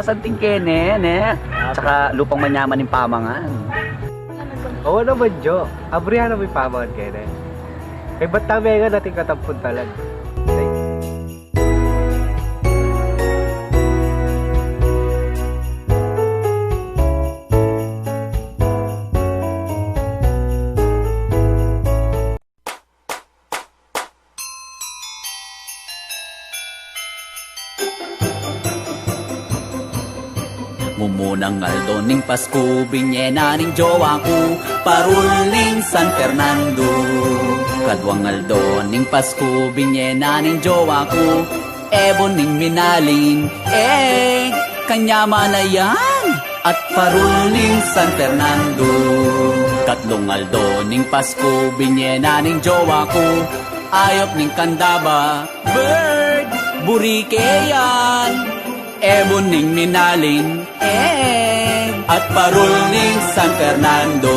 santing kene, ne? Tsaka lupang manyaman ng pamangan. Oo naman, Jo. Abrihan na may pamangan kayo na. Kaya ba't tabi nga natin katampun talag? Mumunang aldo ning Pasko, binyena ning jowa ko, paruling San Fernando. Kadwang aldo ning Pasko, binyena ning jowa ko, ebon ning minalin, kanya manayan, at paruling San Fernando. Katlong aldo ning Pasko, binyena ning jowa ko, ayop ning kandaba, bird, burike yan. Ebon ning minalin, at parol ning San Fernando.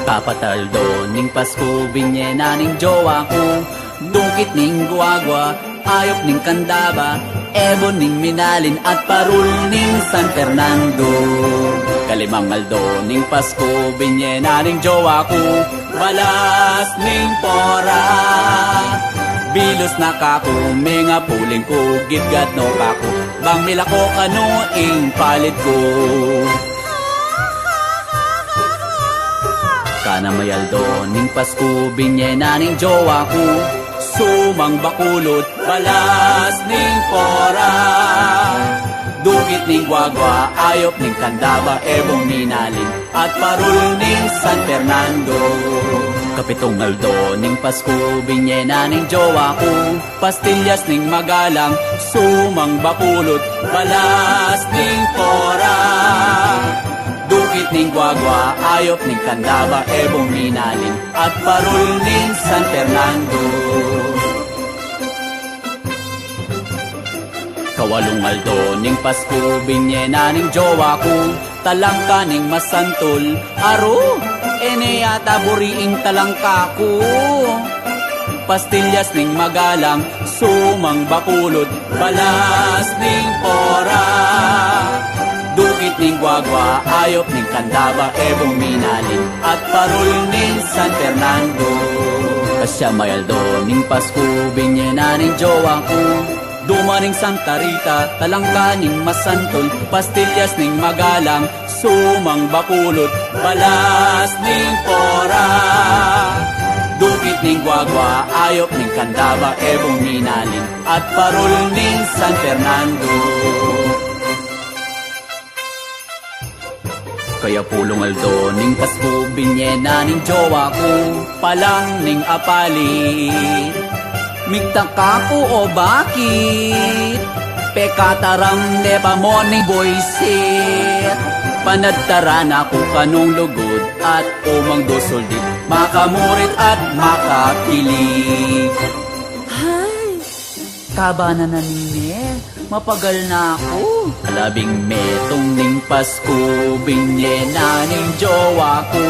Kapataldo ning Pasko, binyena ning jowa ko, dungkit ning guagwa, ayop ning kandaba, ebon ning minalin, at parol ning San Fernando. Kalimang aldo ning Pasko, binyena ning jowa ko, balas ning pora. Bilos na kako, mga puling ko, gitgat no kako, bang mila ko kano ing palit ko. Kana mayaldo ning Pasko, binyena ning jowa ko, sumang bakulot, balas ning pora. Dugit ning guagwa, ayop ning kandaba, ebong minalin, at parul ning San Fernando. Kapitong aldo ning Pasko, binyena ning jowa ko, pastillas ning magalang, sumang bakulot, balas ning pora. Dugit ning guagwa, ayop ning kandaba, ebong minalin, at parul ning San Fernando. Kawalong aldo ning Pasko, binyena ning jowa ko, talangka ning masantol, aro, yata buriing talangka ko. Pastillas ning magalang, sumang bakulot, balas ning pora. Dugit ning guagwa, ayop ning kandaba, ebong minalin, at parol ning San Fernando. Kasya mayaldo ning Pasko, binyena ning jowa ko, duma ning Santa Rita, talangka ning masantol, pastillas ning magalang, sumang bakulot, balas ning pora. Dugit ning guagwa, ayop ning kandaba, ebong minalin, at parol ning San Fernando. Kaya pulong aldo ning Pasko, binyena ning jowa ko, palang ning apalit. Migtaka ko o bakit pekataram neba mo ning boysit. Panadtaran ako kanong lugod at umang dosol din, makamurit at makakilig. Hay, kabana na nine, mapagal na ako. Alabing metong ning Pasko, binyena ning jowa ko,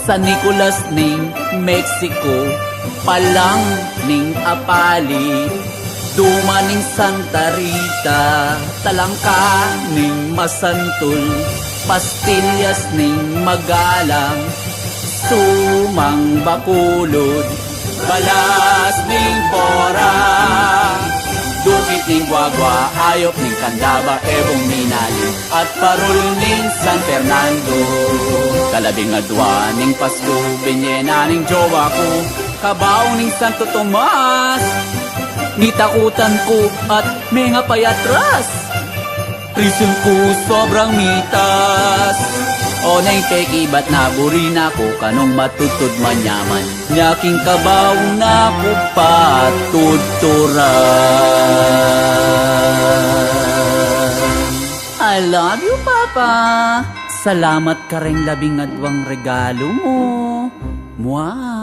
sa Nicolas ning Mexico, palang ning apali. Duma ning Santa Rita, talangka ning masantol, pastillas ning magalang, sumang bakulod, balas ning pora. Dugit ning guagwa, ayop ning kandaba, ebong minalin, at parol ning San Fernando. Kalabing adwa ning Pasko, binyena ning jowa ko, kabaw ning Santo Tomas, nitakutan ko at mga payatras. Prison ko sobrang mitas, o na'y pekibat na buri na ko, kanong matutod manyaman, nyaking kabaw na ko patuturan. I love you, Papa. Salamat ka rin labing adwang regalo mo. Mwah!